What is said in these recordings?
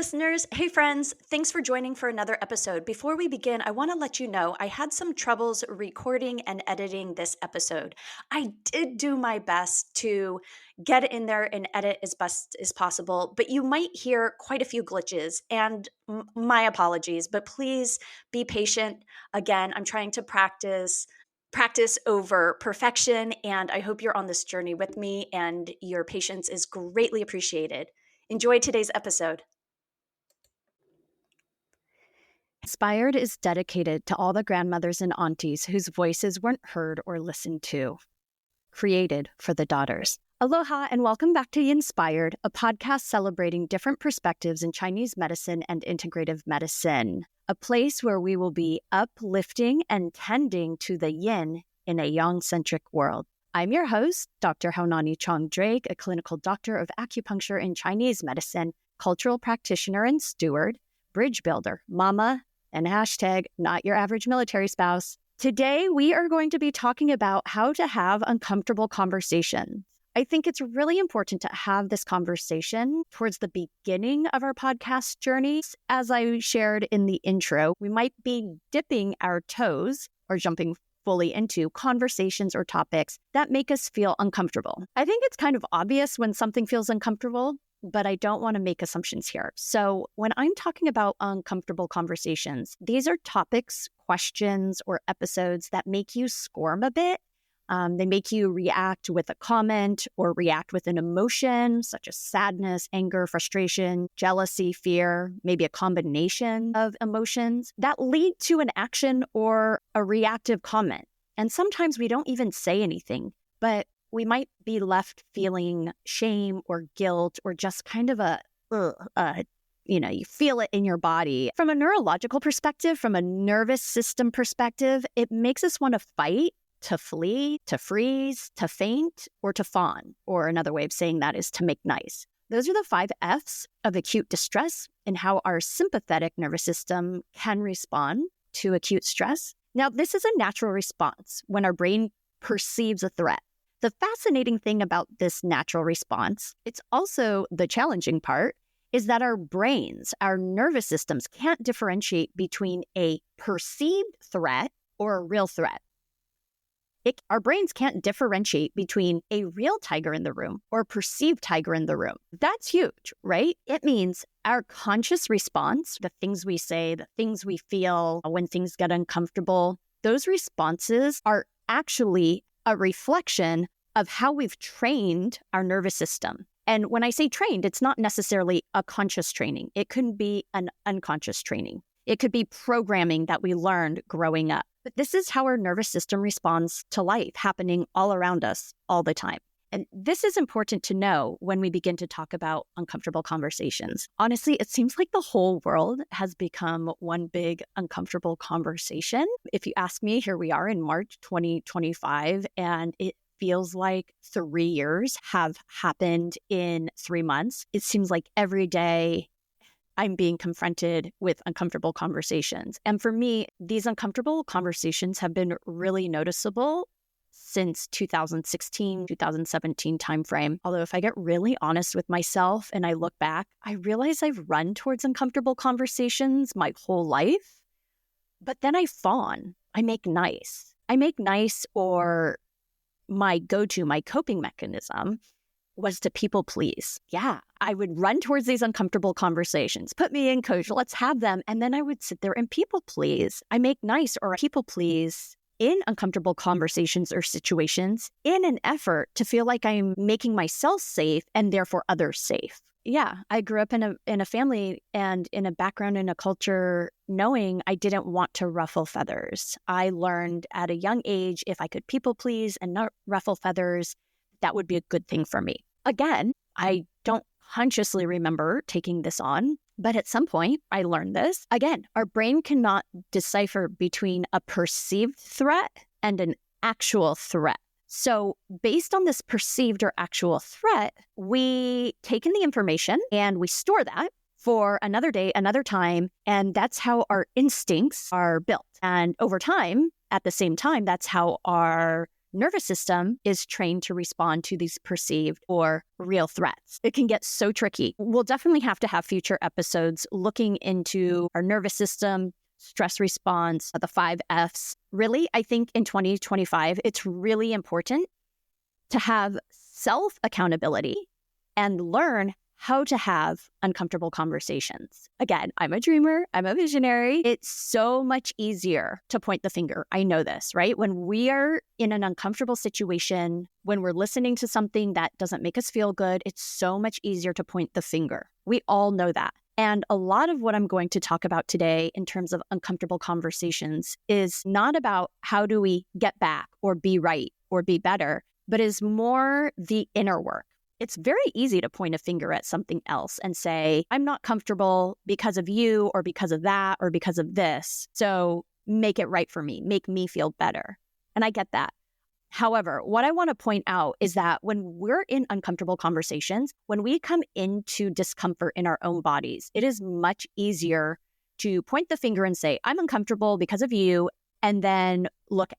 listeners. Hey, friends. Thanks for joining for another episode. Before we begin, I want to let you know I had some troubles recording and editing this episode. I did do my best to get it in there and edit as best as possible, but you might hear quite a few glitches, and my apologies, but please be patient. Again, I'm trying to practice over perfection, and I hope you're on this journey with me, and your patience is greatly appreciated. Enjoy today's episode. Inspired is dedicated to all the grandmothers and aunties whose voices weren't heard or listened to. Created for the daughters. Aloha and welcome back to Inspired, a podcast celebrating different perspectives in Chinese medicine and integrative medicine. A place where we will be uplifting and tending to the yin in a yang-centric world. I'm your host, Dr. Haunani Chong-Drake, a clinical doctor of acupuncture in Chinese medicine, cultural practitioner and steward, bridge builder, mama, and hashtag not your average military spouse. Today, we are going to be talking about how to have uncomfortable conversations. I think it's really important to have this conversation towards the beginning of our podcast journey. As I shared in the intro, we might be dipping our toes or jumping fully into conversations or topics that make us feel uncomfortable. I think it's kind of obvious when something feels uncomfortable, but I don't want to make assumptions here. So when I'm talking about uncomfortable conversations, these are topics, questions, or episodes that make you squirm a bit. They make you react with a comment or react with an emotion such as sadness, anger, frustration, jealousy, fear, maybe a combination of emotions that lead to an action or a reactive comment. And sometimes we don't even say anything, but we might be left feeling shame or guilt or just kind of you feel it in your body. From a neurological perspective, from a nervous system perspective, it makes us want to fight, to flee, to freeze, to faint, or to fawn. Or another way of saying that is to make nice. Those are the 5 F's of acute distress and how our sympathetic nervous system can respond to acute stress. Now, this is a natural response when our brain perceives a threat. The fascinating thing about this natural response, it's also the challenging part, is that our brains, our nervous systems can't differentiate between a perceived threat or a real threat. Our brains can't differentiate between a real tiger in the room or a perceived tiger in the room. That's huge, right? It means our conscious response, the things we say, the things we feel when things get uncomfortable, those responses are actually a reflection of how we've trained our nervous system. And when I say trained, it's not necessarily a conscious training. It could be an unconscious training. It could be programming that we learned growing up. But this is how our nervous system responds to life happening all around us all the time. And this is important to know when we begin to talk about uncomfortable conversations. Honestly, it seems like the whole world has become one big uncomfortable conversation. If you ask me, here we are in March 2025, and it feels like 3 years have happened in 3 months. It seems like every day I'm being confronted with uncomfortable conversations. And for me, these uncomfortable conversations have been really noticeable since 2016, 2017 timeframe. Although if I get really honest with myself and I look back, I realize I've run towards uncomfortable conversations my whole life. But then I fawn. I make nice. Or my go-to, my coping mechanism was to people please. Yeah, I would run towards these uncomfortable conversations. Put me in, coach, let's have them. And then I would sit there and people please. I make nice or people please in uncomfortable conversations or situations in an effort to feel like I'm making myself safe and therefore others safe. Yeah, I grew up in a family and in a background in a culture knowing I didn't want to ruffle feathers. I learned at a young age if I could people please and not ruffle feathers, that would be a good thing for me. Again, I don't consciously remember taking this on, but at some point I learned this. Again, our brain cannot decipher between a perceived threat and an actual threat. So based on this perceived or actual threat, we take in the information and we store that for another day, another time, and that's how our instincts are built. And over time, at the same time, that's how our nervous system is trained to respond to these perceived or real threats. It can get so tricky. We'll definitely have to have future episodes looking into our nervous system, stress response, the 5 Fs. Really, I think in 2025, it's really important to have self-accountability and learn how to have uncomfortable conversations. Again, I'm a dreamer. I'm a visionary. It's so much easier to point the finger. I know this, right? When we are in an uncomfortable situation, when we're listening to something that doesn't make us feel good, it's so much easier to point the finger. We all know that. And a lot of what I'm going to talk about today in terms of uncomfortable conversations is not about how do we get back or be right or be better, but is more the inner work. It's very easy to point a finger at something else and say, I'm not comfortable because of you or because of that or because of this. So make it right for me, make me feel better. And I get that. However, what I want to point out is that when we're in uncomfortable conversations, when we come into discomfort in our own bodies, it is much easier to point the finger and say, I'm uncomfortable because of you, and then look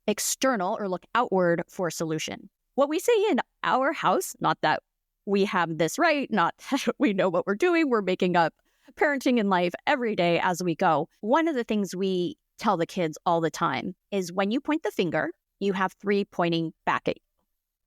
external or look outward for a solution. What we say in our house, not that we have this right, not that we know what we're doing, we're making up parenting in life every day as we go. One of the things we tell the kids all the time is when you point the finger, you have 3 pointing back at you.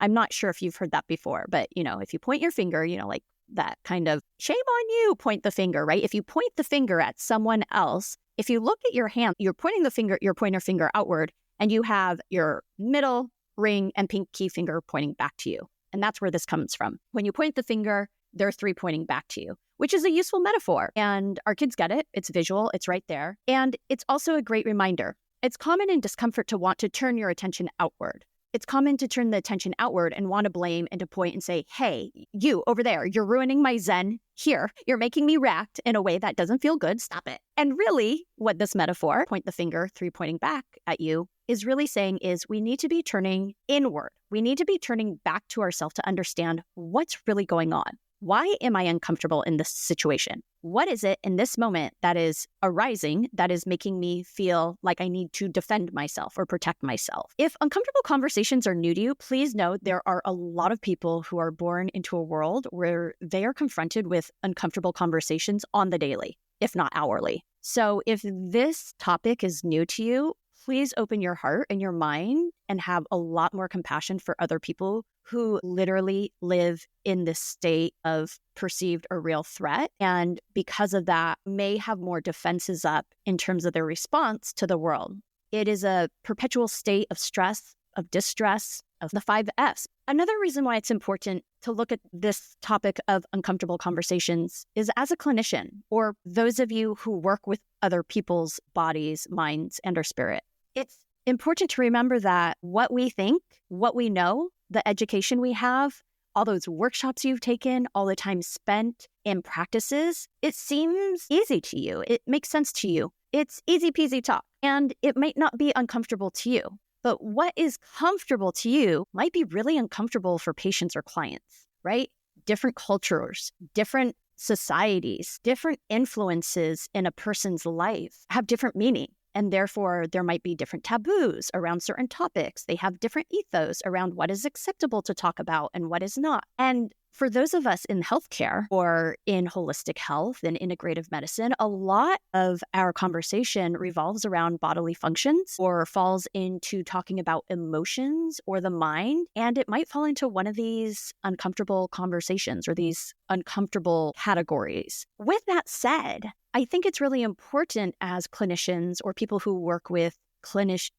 I'm not sure if you've heard that before, but if you point your finger, like that kind of shame on you, point the finger, right? If you point the finger at someone else, if you look at your hand, you're pointing your pointer finger outward, and you have your middle, ring, and pinky finger pointing back to you. And that's where this comes from. When you point the finger, there are 3 pointing back to you, which is a useful metaphor. And our kids get it. It's visual. It's right there. And it's also a great reminder. It's common in discomfort to want to turn your attention outward. It's common to turn the attention outward and want to blame and to point and say, hey, you over there, you're ruining my zen here. You're making me react in a way that doesn't feel good. Stop it. And really what this metaphor, point the finger, 3 pointing back at you, is really saying is we need to be turning inward. We need to be turning back to ourselves to understand what's really going on. Why am I uncomfortable in this situation? What is it in this moment that is arising that is making me feel like I need to defend myself or protect myself? If uncomfortable conversations are new to you, please know there are a lot of people who are born into a world where they are confronted with uncomfortable conversations on the daily, if not hourly. So if this topic is new to you, please open your heart and your mind and have a lot more compassion for other people who literally live in this state of perceived or real threat. And because of that, may have more defenses up in terms of their response to the world. It is a perpetual state of stress, of distress, of the 5 Fs. Another reason why it's important to look at this topic of uncomfortable conversations is as a clinician, or those of you who work with other people's bodies, minds, and our spirit. It's important to remember that what we think, what we know, the education we have, all those workshops you've taken, all the time spent in practices, it seems easy to you. It makes sense to you. It's easy peasy talk, and it might not be uncomfortable to you. But what is comfortable to you might be really uncomfortable for patients or clients, right? Different cultures, different societies, different influences in a person's life have different meaning. And therefore, there might be different taboos around certain topics. They have different ethos around what is acceptable to talk about and what is not. And for those of us in healthcare or in holistic health and integrative medicine, a lot of our conversation revolves around bodily functions or falls into talking about emotions or the mind. And it might fall into one of these uncomfortable conversations or these uncomfortable categories. With that said, I think it's really important as clinicians or people who work with clients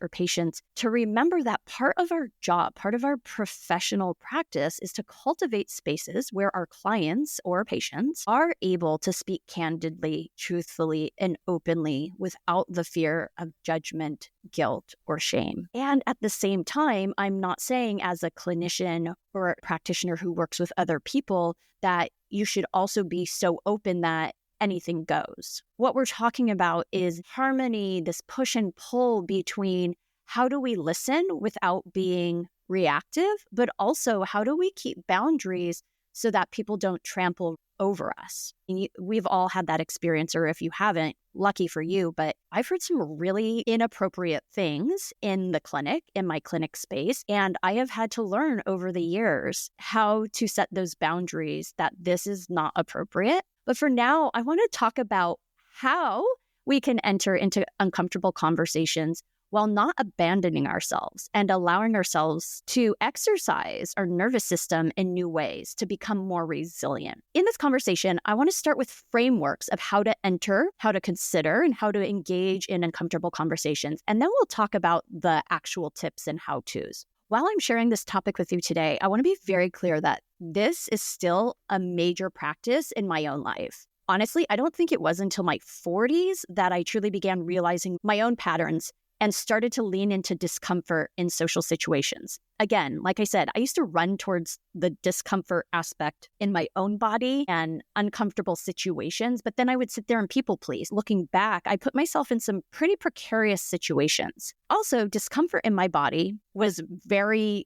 or patients to remember that part of our job, part of our professional practice is to cultivate spaces where our clients or patients are able to speak candidly, truthfully, and openly without the fear of judgment, guilt, or shame. And at the same time, I'm not saying as a clinician or a practitioner who works with other people that you should also be so open that anything goes. What we're talking about is harmony, this push and pull between how do we listen without being reactive, but also how do we keep boundaries so that people don't trample over us. We've all had that experience, or if you haven't, lucky for you, but I've heard some really inappropriate things in the clinic, in my clinic space, and I have had to learn over the years how to set those boundaries that this is not appropriate. But for now, I want to talk about how we can enter into uncomfortable conversations while not abandoning ourselves and allowing ourselves to exercise our nervous system in new ways to become more resilient. In this conversation, I want to start with frameworks of how to enter, how to consider, and how to engage in uncomfortable conversations. And then we'll talk about the actual tips and how-tos. While I'm sharing this topic with you today, I want to be very clear that this is still a major practice in my own life. Honestly, I don't think it was until my 40s that I truly began realizing my own patterns and started to lean into discomfort in social situations. Again, like I said, I used to run towards the discomfort aspect in my own body and uncomfortable situations, but then I would sit there and people please. Looking back, I put myself in some pretty precarious situations. Also, discomfort in my body was very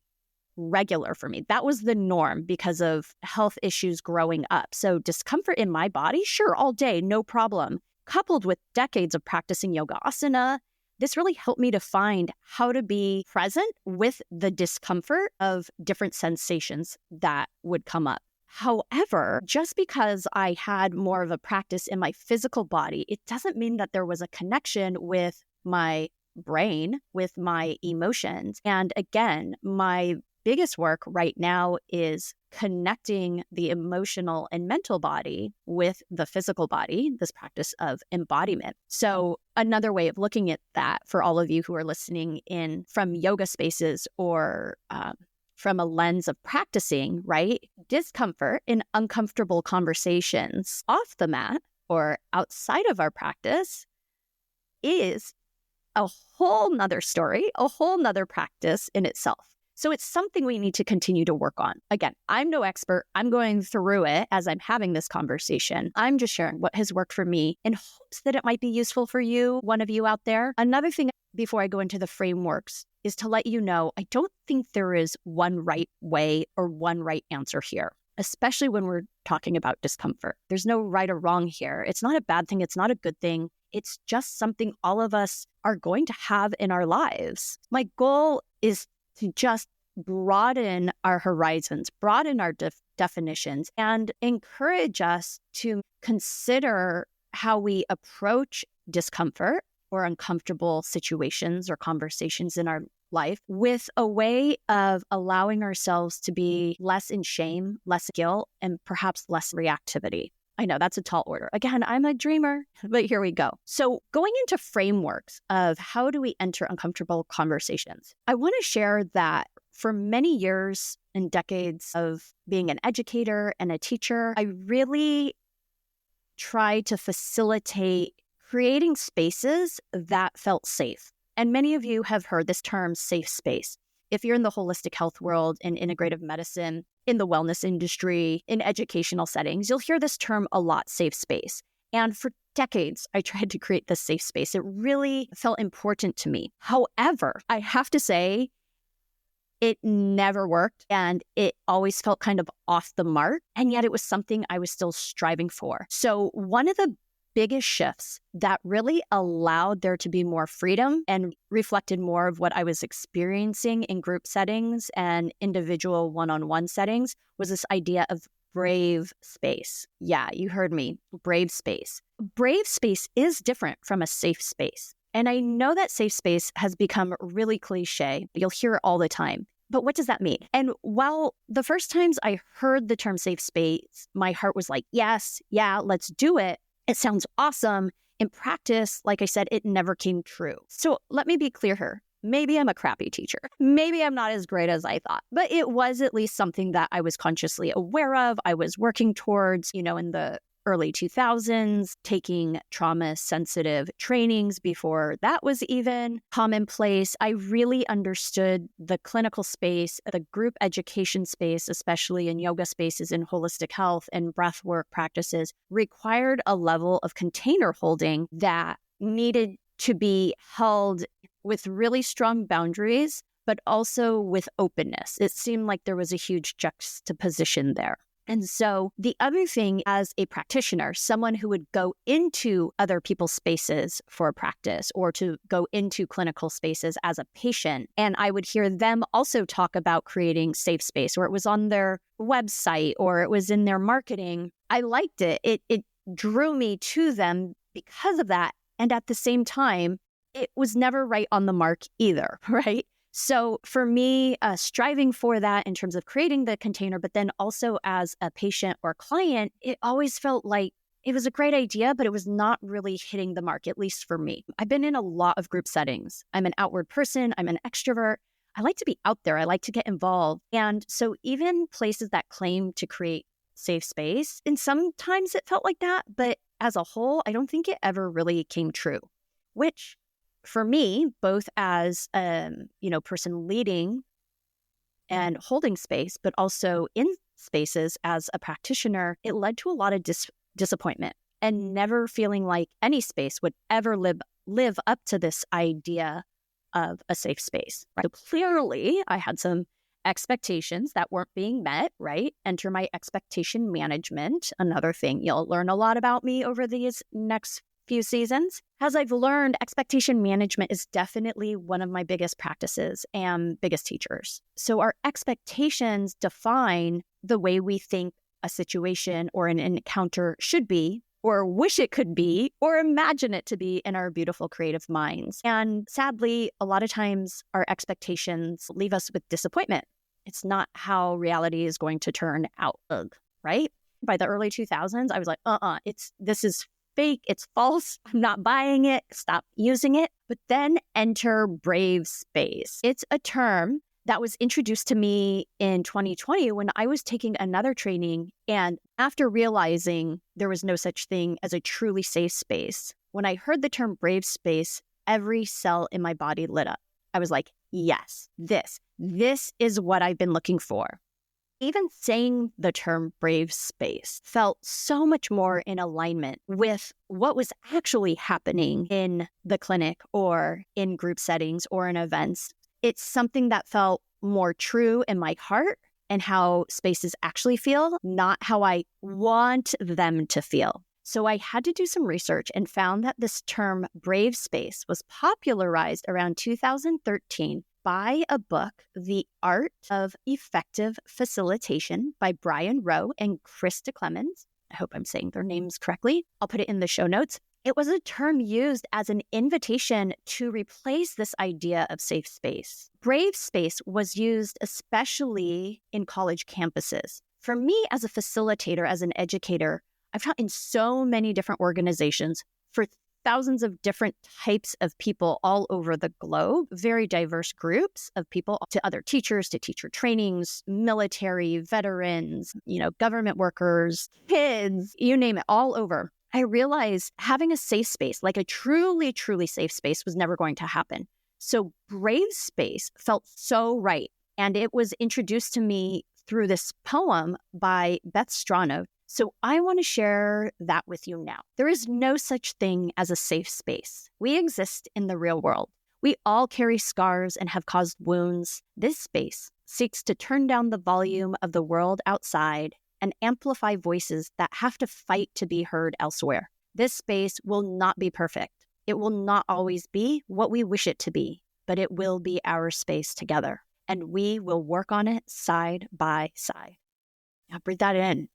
regular for me. That was the norm because of health issues growing up. So discomfort in my body, sure, all day, no problem. Coupled with decades of practicing yoga asana, this really helped me to find how to be present with the discomfort of different sensations that would come up. However, just because I had more of a practice in my physical body, it doesn't mean that there was a connection with my brain, with my emotions. And again, my biggest work right now is connecting the emotional and mental body with the physical body, this practice of embodiment. So another way of looking at that for all of you who are listening in from yoga spaces or from a lens of practicing, right? Discomfort in uncomfortable conversations off the mat or outside of our practice is a whole nother story, a whole nother practice in itself. So it's something we need to continue to work on. Again, I'm no expert. I'm going through it as I'm having this conversation. I'm just sharing what has worked for me in hopes that it might be useful for you, one of you out there. Another thing before I go into the frameworks is to let you know, I don't think there is one right way or one right answer here, especially when we're talking about discomfort. There's no right or wrong here. It's not a bad thing. It's not a good thing. It's just something all of us are going to have in our lives. My goal is to just broaden our horizons, broaden our definitions, and encourage us to consider how we approach discomfort or uncomfortable situations or conversations in our life with a way of allowing ourselves to be less in shame, less guilt, and perhaps less reactivity. I know that's a tall order. Again, I'm a dreamer, but here we go. So going into frameworks of how do we enter uncomfortable conversations, I want to share that for many years and decades of being an educator and a teacher, I really tried to facilitate creating spaces that felt safe. And many of you have heard this term, safe space. If you're in the holistic health world, in integrative medicine, in the wellness industry, in educational settings, you'll hear this term a lot, safe space. And for decades, I tried to create this safe space. It really felt important to me. However, I have to say, it never worked and it always felt kind of off the mark. And yet it was something I was still striving for. So one of the biggest shifts that really allowed there to be more freedom and reflected more of what I was experiencing in group settings and individual one-on-one settings was this idea of brave space. Yeah, you heard me, brave space. Brave space is different from a safe space. And I know that safe space has become really cliche. You'll hear it all the time. But what does that mean? And while the first times I heard the term safe space, my heart was like, yes, yeah, let's do it. It sounds awesome. In practice, like I said, it never came true. So let me be clear here. Maybe I'm a crappy teacher. Maybe I'm not as great as I thought, but it was at least something that I was consciously aware of. I was working towards, in the early 2000s, taking trauma-sensitive trainings before that was even commonplace. I really understood the clinical space, the group education space, especially in yoga spaces in holistic health and breathwork practices, required a level of container holding that needed to be held with really strong boundaries, but also with openness. It seemed like there was a huge juxtaposition there. And so the other thing, as a practitioner, someone who would go into other people's spaces for a practice or to go into clinical spaces as a patient, and I would hear them also talk about creating safe space, or it was on their website or it was in their marketing. I liked it. It drew me to them because of that. And at the same time, it was never right on the mark either, right? So for me, striving for that in terms of creating the container, but then also as a patient or client, it always felt like it was a great idea, but it was not really hitting the mark, at least for me. I've been in a lot of group settings. I'm an outward person. I'm an extrovert. I like to be out there. I like to get involved. And so even places that claim to create safe space, and sometimes it felt like that, but as a whole, I don't think it ever really came true, which for me, both as person leading and holding space, but also in spaces as a practitioner, it led to a lot of disappointment and never feeling like any space would ever live up to this idea of a safe space. Right? So clearly, I had some expectations that weren't being met, right? Enter my expectation management, another thing you'll learn a lot about me over these next few seasons. As I've learned, expectation management is definitely one of my biggest practices and biggest teachers. So our expectations define the way we think a situation or an encounter should be, or wish it could be, or imagine it to be in our beautiful creative minds. And sadly, a lot of times our expectations leave us with disappointment. It's not how reality is going to turn out, right? By the early 2000s, I was like, this is fake, it's false, I'm not buying it, stop using it. But then enter brave space. It's a term that was introduced to me in 2020 when I was taking another training. And after realizing there was no such thing as a truly safe space, when I heard the term brave space, every cell in my body lit up. I was like, yes, this is what I've been looking for. Even saying the term brave space felt so much more in alignment with what was actually happening in the clinic or in group settings or in events. It's something that felt more true in my heart and how spaces actually feel, not how I want them to feel. So I had to do some research and found that this term brave space was popularized around 2013 by a book, The Art of Effective Facilitation by Brian Rowe and Krista Clemens. I hope I'm saying their names correctly. I'll put it in the show notes. It was a term used as an invitation to replace this idea of safe space. Brave space was used especially in college campuses. For me as a facilitator, as an educator, I've taught in so many different organizations for thousands of different types of people all over the globe, very diverse groups of people, to other teachers, to teacher trainings, military, veterans, government workers, kids, you name it, all over. I realized having a safe space, like a truly, truly safe space, was never going to happen. So brave space felt so right. And it was introduced to me through this poem by Beth Strano. So I want to share that with you now. There is no such thing as a safe space. We exist in the real world. We all carry scars and have caused wounds. This space seeks to turn down the volume of the world outside and amplify voices that have to fight to be heard elsewhere. This space will not be perfect. It will not always be what we wish it to be, but it will be our space together. And we will work on it side by side. Now breathe that in.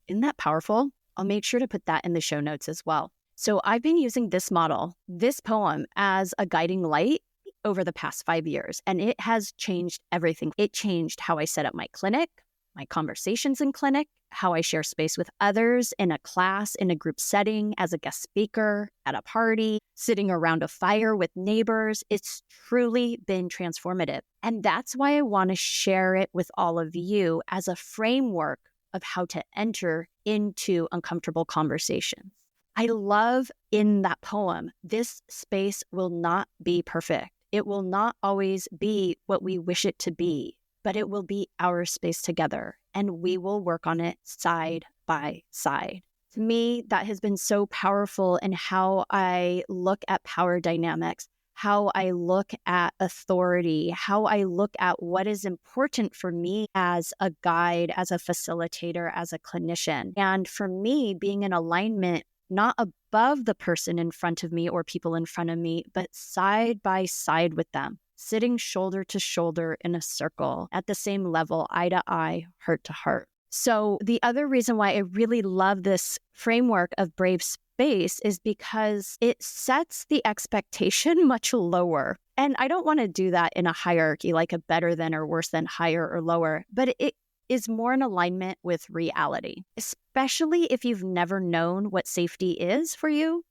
Isn't that powerful? I'll make sure to put that in the show notes as well. So I've been using this model, this poem, as a guiding light over the past 5 years, and it has changed everything. It changed how I set up my clinic, my conversations in clinic, how I share space with others in a class, in a group setting, as a guest speaker, at a party, sitting around a fire with neighbors. It's truly been transformative. And that's why I want to share it with all of you as a framework of how to enter into uncomfortable conversations. I love in that poem, this space will not be perfect. It will not always be what we wish it to be, but it will be our space together, and we will work on it side by side. To me, that has been so powerful in how I look at power dynamics, how I look at authority, how I look at what is important for me as a guide, as a facilitator, as a clinician. And for me, being in alignment, not above the person in front of me or people in front of me, but side by side with them, sitting shoulder to shoulder in a circle at the same level, eye to eye, heart to heart. So the other reason why I really love this framework of brave space is because it sets the expectation much lower. And I don't want to do that in a hierarchy, like a better than or worse than, higher or lower, but it is more in alignment with reality, especially if you've never known what safety is for you.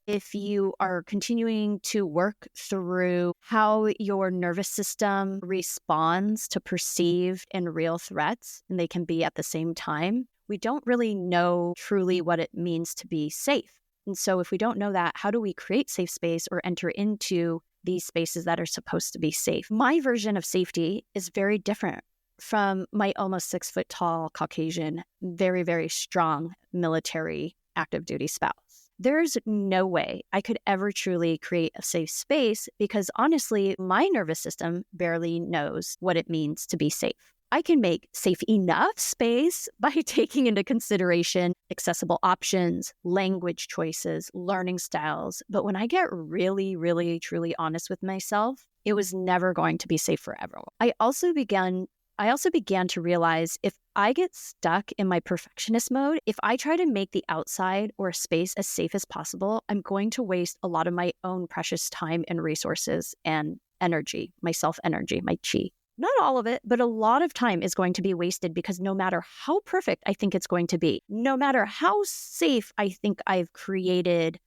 If you are continuing to work through how your nervous system responds to perceived and real threats, and they can be at the same time, we don't really know truly what it means to be safe. And so if we don't know that, how do we create safe space or enter into these spaces that are supposed to be safe? My version of safety is very different from my almost 6 foot tall Caucasian, very, very strong military active duty spouse. There's no way I could ever truly create a safe space because honestly, my nervous system barely knows what it means to be safe. I can make safe enough space by taking into consideration accessible options, language choices, learning styles. But when I get really, really, truly honest with myself, it was never going to be safe for everyone. I also began to realize if I get stuck in my perfectionist mode, if I try to make the outside or space as safe as possible, I'm going to waste a lot of my own precious time and resources and energy, my self-energy, my chi. Not all of it, but a lot of time is going to be wasted because no matter how perfect I think it's going to be, no matter how safe I think I've created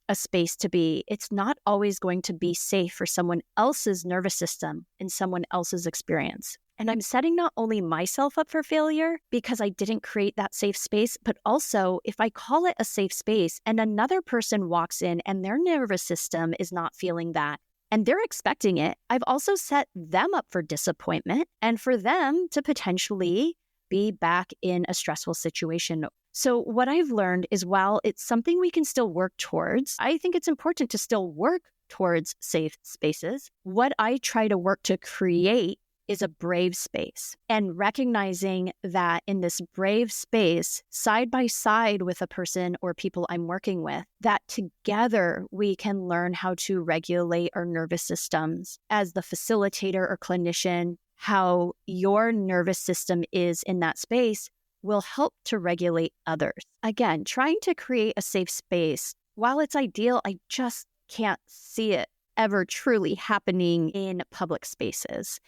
a space to be, it's not always going to be safe for someone else's nervous system and someone else's experience. And I'm setting not only myself up for failure because I didn't create that safe space, but also if I call it a safe space and another person walks in and their nervous system is not feeling that and they're expecting it, I've also set them up for disappointment and for them to potentially be back in a stressful situation. So what I've learned is while it's something we can still work towards, I think it's important to still work towards safe spaces. What I try to work to create is a brave space, and recognizing that in this brave space, side by side with a person or people I'm working with, that together we can learn how to regulate our nervous systems. As the facilitator or clinician, how your nervous system is in that space will help to regulate others. Again, trying to create a safe space, while it's ideal, I just can't see it ever truly happening in public spaces.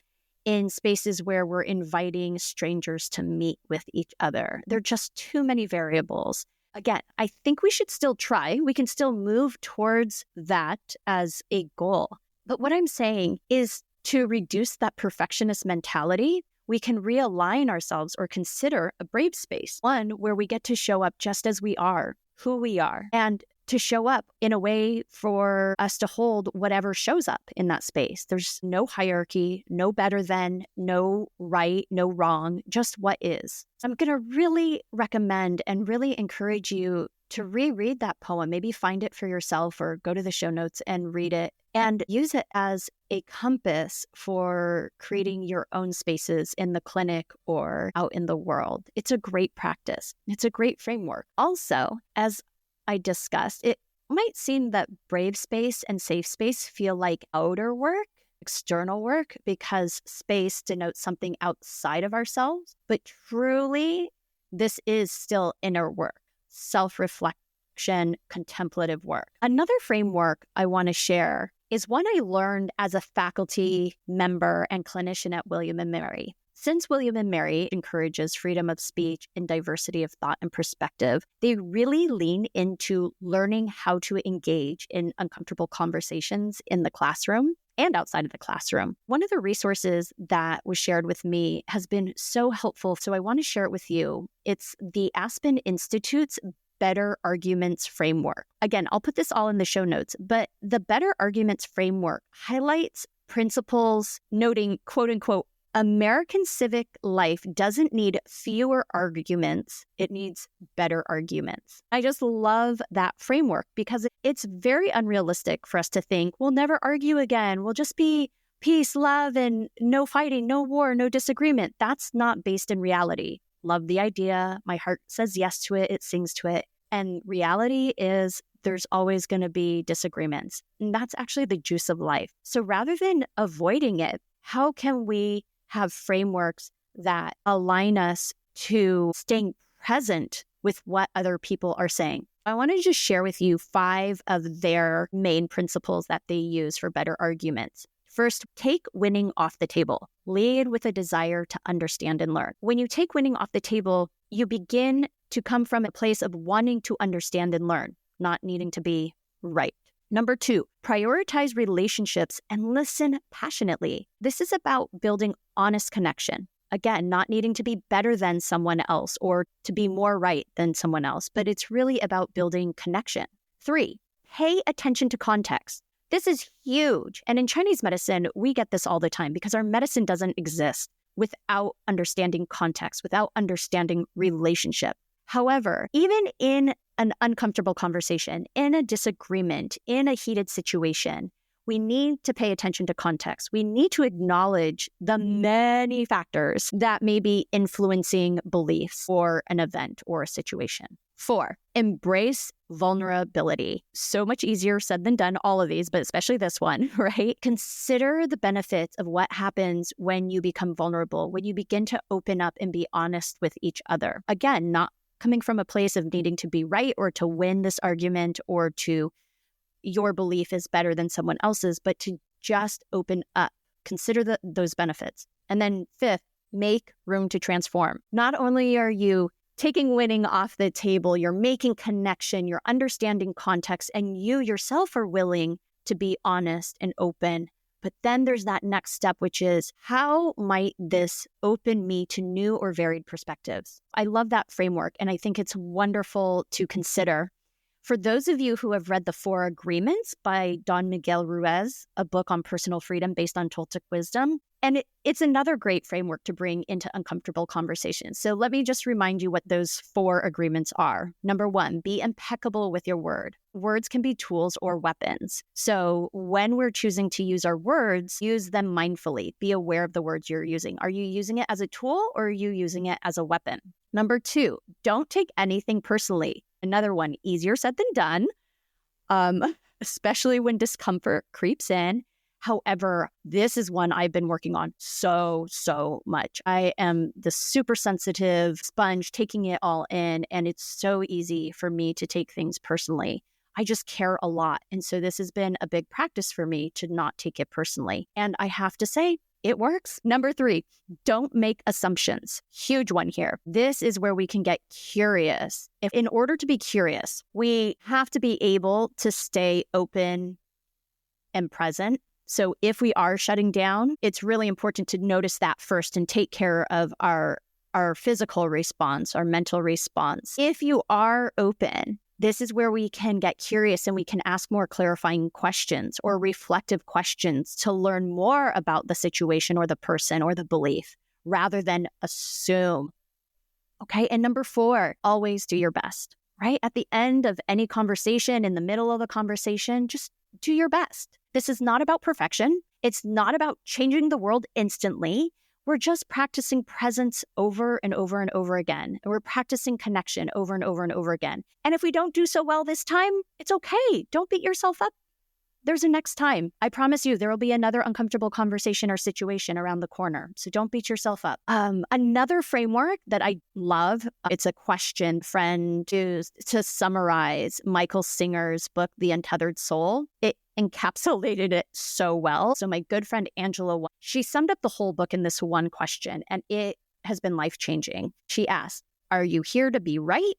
In spaces where we're inviting strangers to meet with each other. There are just too many variables. Again, I think we should still try. We can still move towards that as a goal. But what I'm saying is to reduce that perfectionist mentality, we can realign ourselves or consider a brave space, one where we get to show up just as we are, who we are, and to show up in a way for us to hold whatever shows up in that space. There's no hierarchy, no better than, no right, no wrong, just what is. So I'm going to really recommend and really encourage you to reread that poem. Maybe find it for yourself or go to the show notes and read it and use it as a compass for creating your own spaces in the clinic or out in the world. It's a great practice. It's a great framework. Also, as I discussed, it might seem that brave space and safe space feel like outer work, external work, because space denotes something outside of ourselves. But truly, this is still inner work, self-reflection, contemplative work. Another framework I want to share is one I learned as a faculty member and clinician at William & Mary. Since William & Mary encourages freedom of speech and diversity of thought and perspective, they really lean into learning how to engage in uncomfortable conversations in the classroom and outside of the classroom. One of the resources that was shared with me has been so helpful, so I want to share it with you. It's the Aspen Institute's Better Arguments Framework. Again, I'll put this all in the show notes, but the Better Arguments Framework highlights principles noting, quote unquote, American civic life doesn't need fewer arguments. It needs better arguments. I just love that framework because it's very unrealistic for us to think we'll never argue again. We'll just be peace, love, and no fighting, no war, no disagreement. That's not based in reality. Love the idea. My heart says yes to it. It sings to it. And reality is there's always going to be disagreements. And that's actually the juice of life. So rather than avoiding it, how can we have frameworks that align us to staying present with what other people are saying? I want to just share with you 5 of their main principles that they use for better arguments. First, take winning off the table. Lead with a desire to understand and learn. When you take winning off the table, you begin to come from a place of wanting to understand and learn, not needing to be right. Number 2, prioritize relationships and listen passionately. This is about building honest connection. Again, not needing to be better than someone else or to be more right than someone else, but it's really about building connection. 3, pay attention to context. This is huge. And in Chinese medicine, we get this all the time because our medicine doesn't exist without understanding context, without understanding relationship. However, even in an uncomfortable conversation, in a disagreement, in a heated situation, we need to pay attention to context. We need to acknowledge the many factors that may be influencing beliefs or an event or a situation. 4, embrace vulnerability. So much easier said than done, all of these, but especially this one, right? Consider the benefits of what happens when you become vulnerable, when you begin to open up and be honest with each other. Again, not coming from a place of needing to be right or to win this argument or to your belief is better than someone else's, but to just open up, consider those benefits. And then 5th, make room to transform. Not only are you taking winning off the table, you're making connection, you're understanding context, and you yourself are willing to be honest and open. But then there's that next step, which is how might this open me to new or varied perspectives? I love that framework, and I think it's wonderful to consider. For those of you who have read The 4 Agreements by Don Miguel Ruiz, a book on personal freedom based on Toltec wisdom, and it's another great framework to bring into uncomfortable conversations. So let me just remind you what those 4 agreements are. Number 1, be impeccable with your word. Words can be tools or weapons. So when we're choosing to use our words, use them mindfully. Be aware of the words you're using. Are you using it as a tool or are you using it as a weapon? Number 2, don't take anything personally. Another one, easier said than done, especially when discomfort creeps in. However, this is one I've been working on so much. I am the super sensitive sponge taking it all in, and it's so easy for me to take things personally. I just care a lot. And so this has been a big practice for me to not take it personally. And I have to say, it works. Number 3, don't make assumptions. Huge one here. This is where we can get curious. If in order to be curious, we have to be able to stay open and present. So if we are shutting down, it's really important to notice that first and take care of our physical response, our mental response. If you are open, this is where we can get curious and we can ask more clarifying questions or reflective questions to learn more about the situation or the person or the belief rather than assume. Okay. And number 4, always do your best, right? At the end of any conversation, in the middle of a conversation, just do your best. This is not about perfection. It's not about changing the world instantly. We're just practicing presence over and over and over again. And we're practicing connection over and over and over again. And if we don't do so well this time, it's okay. Don't beat yourself up. There's a next time. I promise you, there will be another uncomfortable conversation or situation around the corner. So don't beat yourself up. Another framework that I love, it's a question friend used to summarize Michael Singer's book, The Untethered Soul. It encapsulated it so well. So my good friend Angela, she summed up the whole book in this one question, and it has been life-changing. She asked, are you here to be right,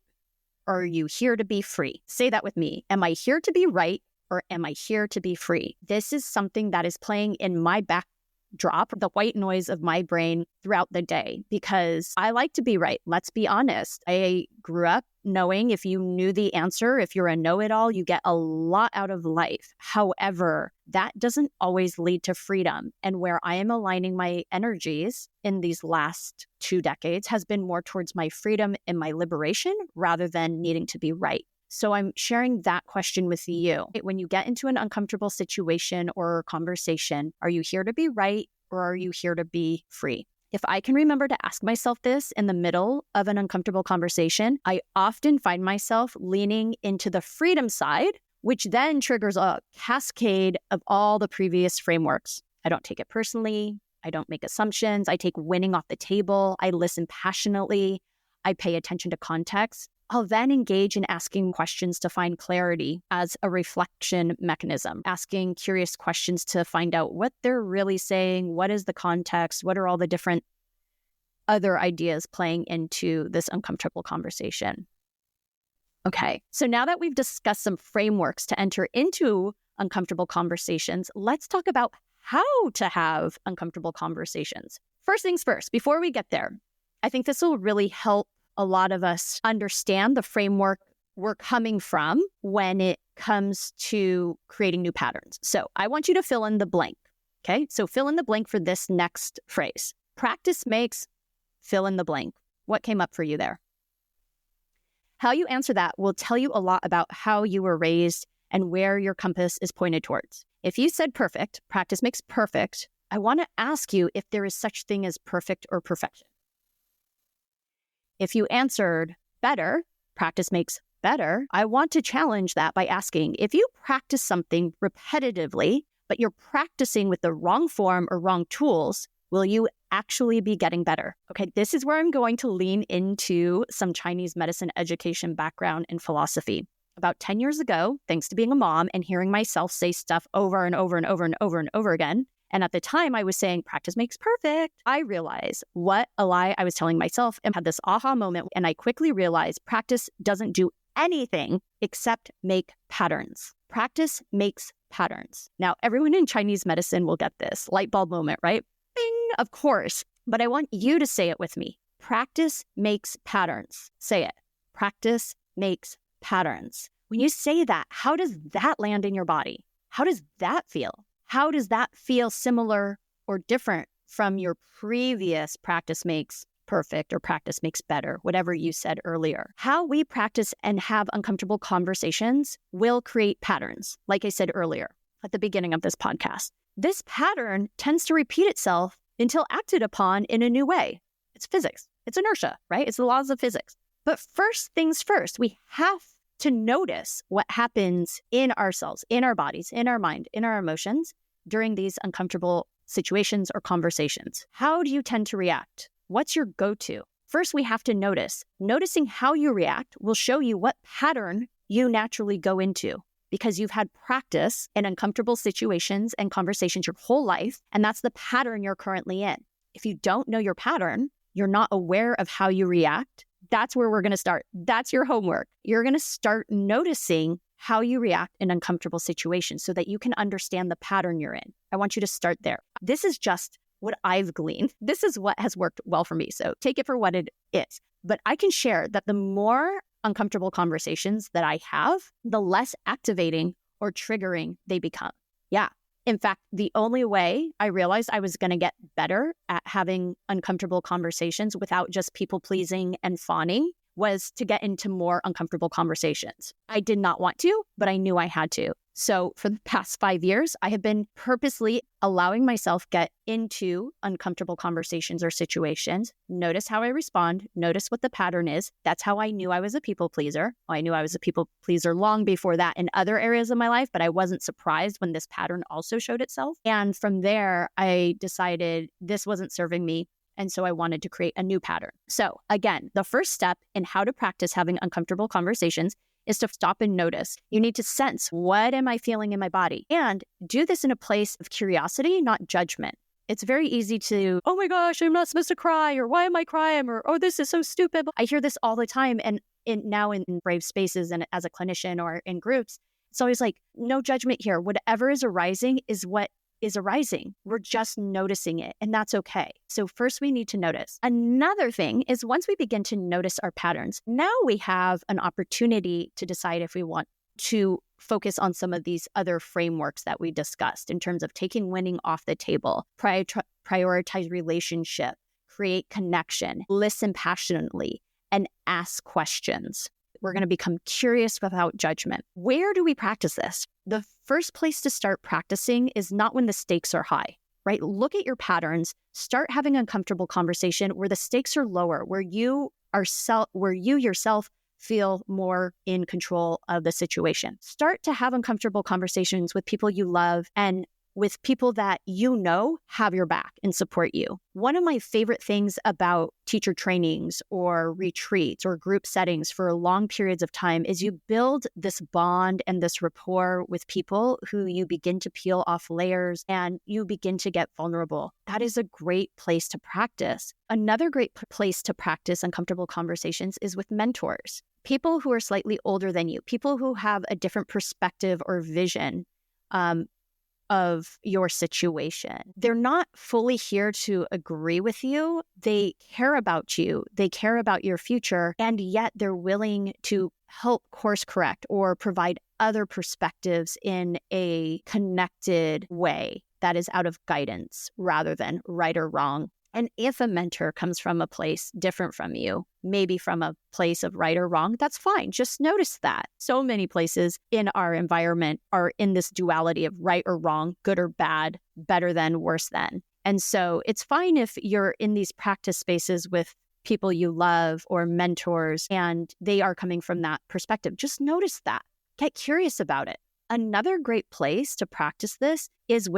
or are you here to be free? Say that with me. Am I here to be right, or am I here to be free? This is something that is playing in my back drop the white noise of my brain throughout the day because I like to be right. Let's be honest. I grew up knowing if you knew the answer, if you're a know-it-all, you get a lot out of life. However, that doesn't always lead to freedom. And where I am aligning my energies in these last 2 decades has been more towards my freedom and my liberation rather than needing to be right. So I'm sharing that question with you. When you get into an uncomfortable situation or conversation, are you here to be right or are you here to be free? If I can remember to ask myself this in the middle of an uncomfortable conversation, I often find myself leaning into the freedom side, which then triggers a cascade of all the previous frameworks. I don't take it personally. I don't make assumptions. I take winning off the table. I listen passionately. I pay attention to context. I'll then engage in asking questions to find clarity as a reflection mechanism, asking curious questions to find out what they're really saying, what is the context, what are all the different other ideas playing into this uncomfortable conversation. Okay, so now that we've discussed some frameworks to enter into uncomfortable conversations, let's talk about how to have uncomfortable conversations. First things first, before we get there, I think this will really help a lot of us understand the framework we're coming from when it comes to creating new patterns. So I want you to fill in the blank. Okay, so fill in the blank for this next phrase. Practice makes fill in the blank. What came up for you there? How you answer that will tell you a lot about how you were raised and where your compass is pointed towards. If you said perfect, practice makes perfect, I want to ask you if there is such thing as perfect or perfection. If you answered better, practice makes better, I want to challenge that by asking, if you practice something repetitively, but you're practicing with the wrong form or wrong tools, will you actually be getting better? Okay, this is where I'm going to lean into some Chinese medicine education background and philosophy. About 10 years ago, thanks to being a mom and hearing myself say stuff over and over and over and over and over again, and at the time I was saying practice makes perfect, I realized what a lie I was telling myself and had this aha moment. And I quickly realized practice doesn't do anything except make patterns. Practice makes patterns. Now, everyone in Chinese medicine will get this light bulb moment, right? Bing, of course. But I want you to say it with me. Practice makes patterns. Say it. Practice makes patterns. When you say that, how does that land in your body? How does that feel? How does that feel similar or different from your previous practice makes perfect or practice makes better, whatever you said earlier? How we practice and have uncomfortable conversations will create patterns, like I said earlier at the beginning of this podcast. This pattern tends to repeat itself until acted upon in a new way. It's physics. It's inertia, right? It's the laws of physics. But first things first, we have to notice what happens in ourselves, in our bodies, in our mind, in our emotions during these uncomfortable situations or conversations. How do you tend to react? What's your go-to? First, we have to notice. Noticing how you react will show you what pattern you naturally go into because you've had practice in uncomfortable situations and conversations your whole life, and that's the pattern you're currently in. If you don't know your pattern, you're not aware of how you react, that's where we're going to start. That's your homework. You're going to start noticing how you react in uncomfortable situations so that you can understand the pattern you're in. I want you to start there. This is just what I've gleaned. This is what has worked well for me. So take it for what it is. But I can share that the more uncomfortable conversations that I have, the less activating or triggering they become. Yeah. In fact, the only way I realized I was going to get better at having uncomfortable conversations without just people pleasing and fawning was to get into more uncomfortable conversations. I did not want to, but I knew I had to. So for the past 5 years, I have been purposely allowing myself get into uncomfortable conversations or situations. Notice how I respond. Notice what the pattern is. That's how I knew I was a people pleaser. I knew I was a people pleaser long before that in other areas of my life, but I wasn't surprised when this pattern also showed itself. And from there, I decided this wasn't serving me. And so I wanted to create a new pattern. So again, the first step in how to practice having uncomfortable conversations is to stop and notice. You need to sense, what am I feeling in my body? And do this in a place of curiosity, not judgment. It's very easy to, oh my gosh, I'm not supposed to cry, or why am I crying? Or, oh, this is so stupid. I hear this all the time. And now in brave spaces and as a clinician or in groups, it's always like, no judgment here. Whatever is arising is what is arising. We're just noticing it, and that's okay. So first we need to notice. Another thing is once we begin to notice our patterns, now we have an opportunity to decide if we want to focus on some of these other frameworks that we discussed in terms of taking winning off the table, prioritize relationship, create connection, listen passionately, and ask questions. We're going to become curious without judgment. Where do we practice this? The first place to start practicing is not when the stakes are high, right? Look at your patterns, start having uncomfortable conversation where the stakes are lower, where you yourself feel more in control of the situation. Start to have uncomfortable conversations with people you love and with people that you know have your back and support you. One of my favorite things about teacher trainings or retreats or group settings for long periods of time is you build this bond and this rapport with people who you begin to peel off layers and you begin to get vulnerable. That is a great place to practice. Another great place to practice uncomfortable conversations is with mentors. People who are slightly older than you, people who have a different perspective or vision of your situation. They're not fully here to agree with you. They care about you. They care about your future, and yet they're willing to help course correct or provide other perspectives in a connected way that is out of guidance rather than right or wrong. And if a mentor comes from a place different from you, maybe from a place of right or wrong, that's fine. Just notice that. So many places in our environment are in this duality of right or wrong, good or bad, better than, worse than. And so it's fine if you're in these practice spaces with people you love or mentors, and they are coming from that perspective. Just notice that. Get curious about it. Another great place to practice this is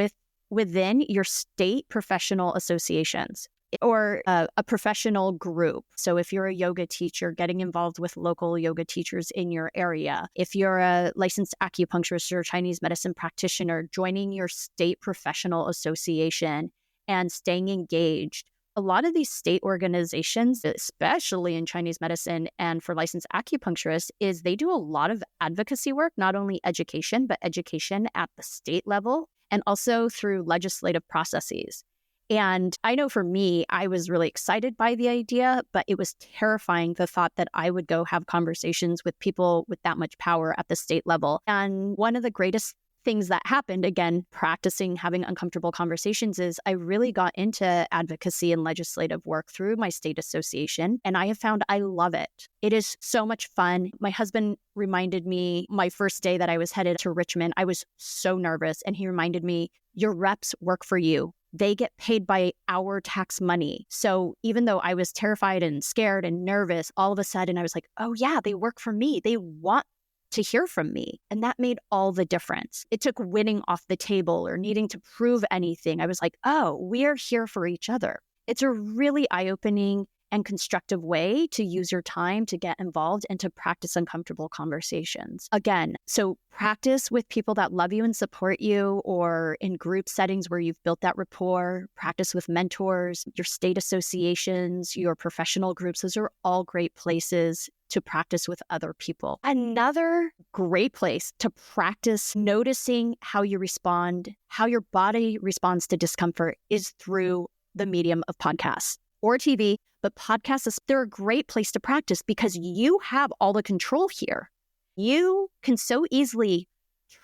within your state professional associations or a professional group. So if you're a yoga teacher, getting involved with local yoga teachers in your area. If you're a licensed acupuncturist or Chinese medicine practitioner, joining your state professional association and staying engaged. A lot of these state organizations, especially in Chinese medicine and for licensed acupuncturists, is they do a lot of advocacy work, not only education, but education at the state level and also through legislative processes. And I know for me, I was really excited by the idea, but it was terrifying, the thought that I would go have conversations with people with that much power at the state level. And one of the greatest things that happened, again, practicing having uncomfortable conversations, is I really got into advocacy and legislative work through my state association. And I have found I love it. It is so much fun. My husband reminded me my first day that I was headed to Richmond, I was so nervous. And he reminded me, your reps work for you. They get paid by our tax money. So even though I was terrified and scared and nervous, all of a sudden I was like, oh yeah, they work for me. They want to hear from me. And that made all the difference. It took winning off the table or needing to prove anything. I was like, oh, we're here for each other. It's a really eye-opening and constructive way to use your time to get involved and to practice uncomfortable conversations. Again, so practice with people that love you and support you, or in group settings where you've built that rapport. Practice with mentors, your state associations, your professional groups. Those are all great places to practice with other people. Another great place to practice noticing how you respond, how your body responds to discomfort, is through the medium of podcasts or TV. But podcasts, they're a great place to practice because you have all the control here. You can so easily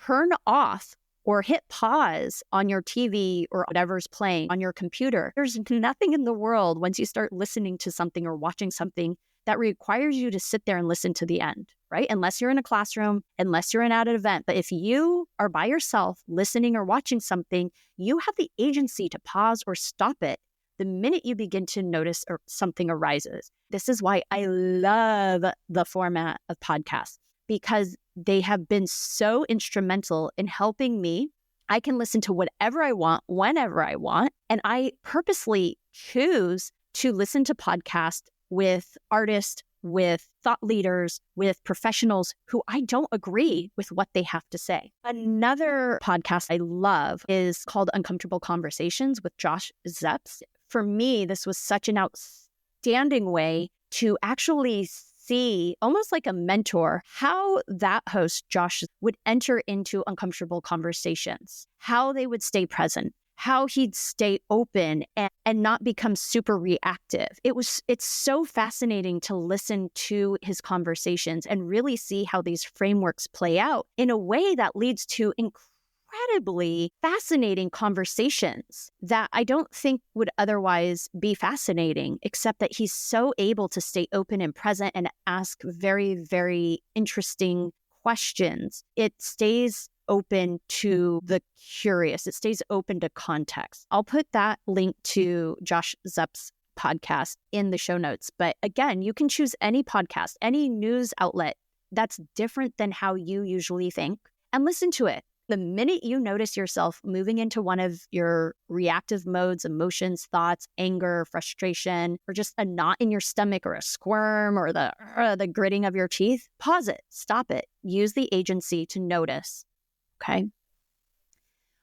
turn off or hit pause on your TV or whatever's playing on your computer. There's nothing in the world, once you start listening to something or watching something, that requires you to sit there and listen to the end, right? Unless you're in a classroom, unless you're at an event. But if you are by yourself listening or watching something, you have the agency to pause or stop it the minute you begin to notice or something arises. This is why I love the format of podcasts, because they have been so instrumental in helping me. I can listen to whatever I want, whenever I want. And I purposely choose to listen to podcasts with artists, with thought leaders, with professionals who I don't agree with what they have to say. Another podcast I love is called Uncomfortable Conversations with Josh Zepps. For me, this was such an outstanding way to actually see, almost like a mentor, how that host, Josh, would enter into uncomfortable conversations, how they would stay present, how he'd stay open and not become super reactive. It's so fascinating to listen to his conversations and really see how these frameworks play out in a way that leads to incredibly fascinating conversations that I don't think would otherwise be fascinating, except that he's so able to stay open and present and ask very, very interesting questions. It stays open to the curious. It stays open to context. I'll put that link to Josh Zepp's podcast in the show notes. But again, you can choose any podcast, any news outlet that's different than how you usually think and listen to it. The minute you notice yourself moving into one of your reactive modes, emotions, thoughts, anger, frustration, or just a knot in your stomach or a squirm or the gritting of your teeth, pause it, stop it, use the agency to notice. Okay.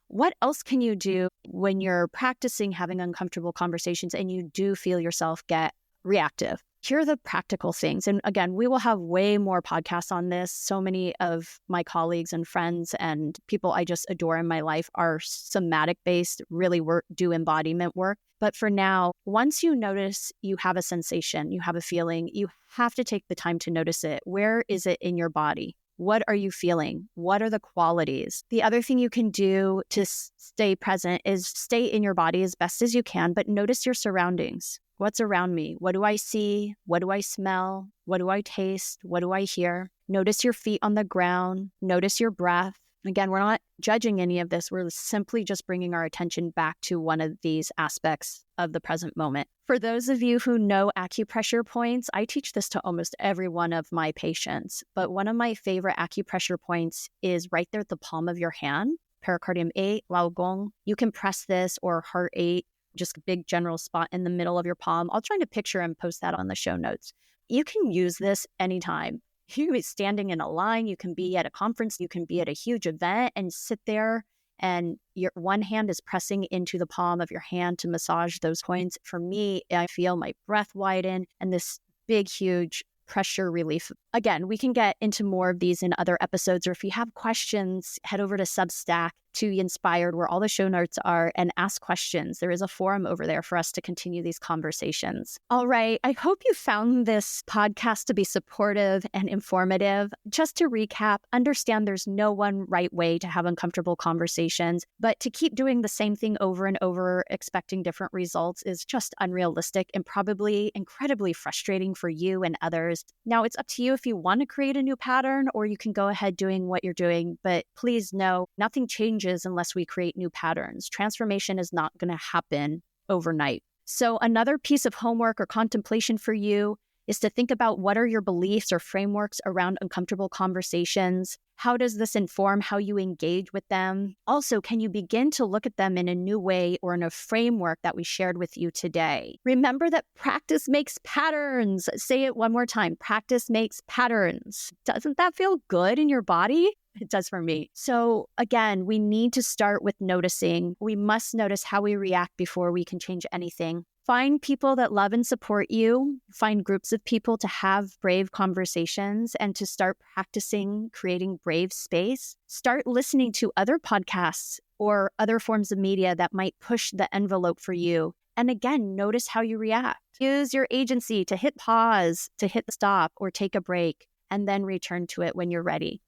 What else can you do when you're practicing having uncomfortable conversations and you do feel yourself get reactive? Here are the practical things. And again, we will have way more podcasts on this. So many of my colleagues and friends and people I just adore in my life are somatic based, really do embodiment work. But for now, once you notice you have a sensation, you have a feeling, you have to take the time to notice it. Where is it in your body? What are you feeling? What are the qualities? The other thing you can do to stay present is stay in your body as best as you can, but notice your surroundings. What's around me? What do I see? What do I smell? What do I taste? What do I hear? Notice your feet on the ground. Notice your breath. Again, we're not judging any of this. We're simply just bringing our attention back to one of these aspects of the present moment. For those of you who know acupressure points, I teach this to almost every one of my patients. But one of my favorite acupressure points is right there at the palm of your hand, pericardium 8, Lao Gong. You can press this, or heart 8, just a big general spot in the middle of your palm. I'll try to picture and post that on the show notes. You can use this anytime. You can be standing in a line, you can be at a conference, you can be at a huge event and sit there and your one hand is pressing into the palm of your hand to massage those points. For me, I feel my breath widen and this big, huge pressure relief. Again, we can get into more of these in other episodes, or if you have questions, head over to Substack to Inspired, where all the show notes are, and ask questions. There is a forum over there for us to continue these conversations. All right. I hope you found this podcast to be supportive and informative. Just to recap, understand there's no one right way to have uncomfortable conversations, but to keep doing the same thing over and over, expecting different results, is just unrealistic and probably incredibly frustrating for you and others. Now, it's up to you if you want to create a new pattern, or you can go ahead doing what you're doing, but please know nothing changes unless we create new patterns. Transformation is not going to happen overnight. So another piece of homework or contemplation for you is to think about what are your beliefs or frameworks around uncomfortable conversations. How does this inform how you engage with them? Also, can you begin to look at them in a new way or in a framework that we shared with you today? Remember that practice makes patterns. Say it one more time. Practice makes patterns. Doesn't that feel good in your body? It does for me. So again, we need to start with noticing. We must notice how we react before we can change anything. Find people that love and support you. Find groups of people to have brave conversations and to start practicing creating brave space. Start listening to other podcasts or other forms of media that might push the envelope for you. And again, notice how you react. Use your agency to hit pause, to hit stop, or take a break, and then return to it when you're ready.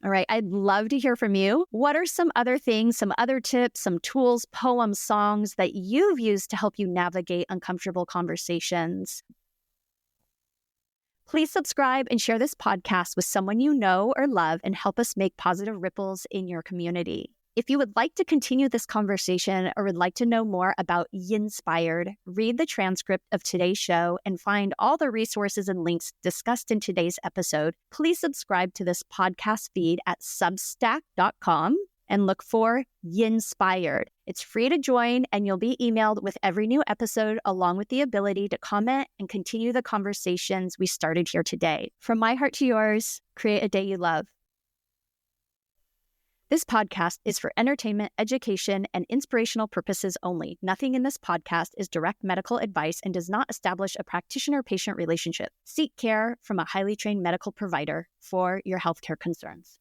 All right, I'd love to hear from you. What are some other things, some other tips, some tools, poems, songs that you've used to help you navigate uncomfortable conversations? Please subscribe and share this podcast with someone you know or love and help us make positive ripples in your community. If you would like to continue this conversation or would like to know more about Inspired, read the transcript of today's show and find all the resources and links discussed in today's episode, please subscribe to this podcast feed at substack.com and look for Inspired. It's free to join and you'll be emailed with every new episode along with the ability to comment and continue the conversations we started here today. From my heart to yours, create a day you love. This podcast is for entertainment, education, and inspirational purposes only. Nothing in this podcast is direct medical advice and does not establish a practitioner-patient relationship. Seek care from a highly trained medical provider for your healthcare concerns.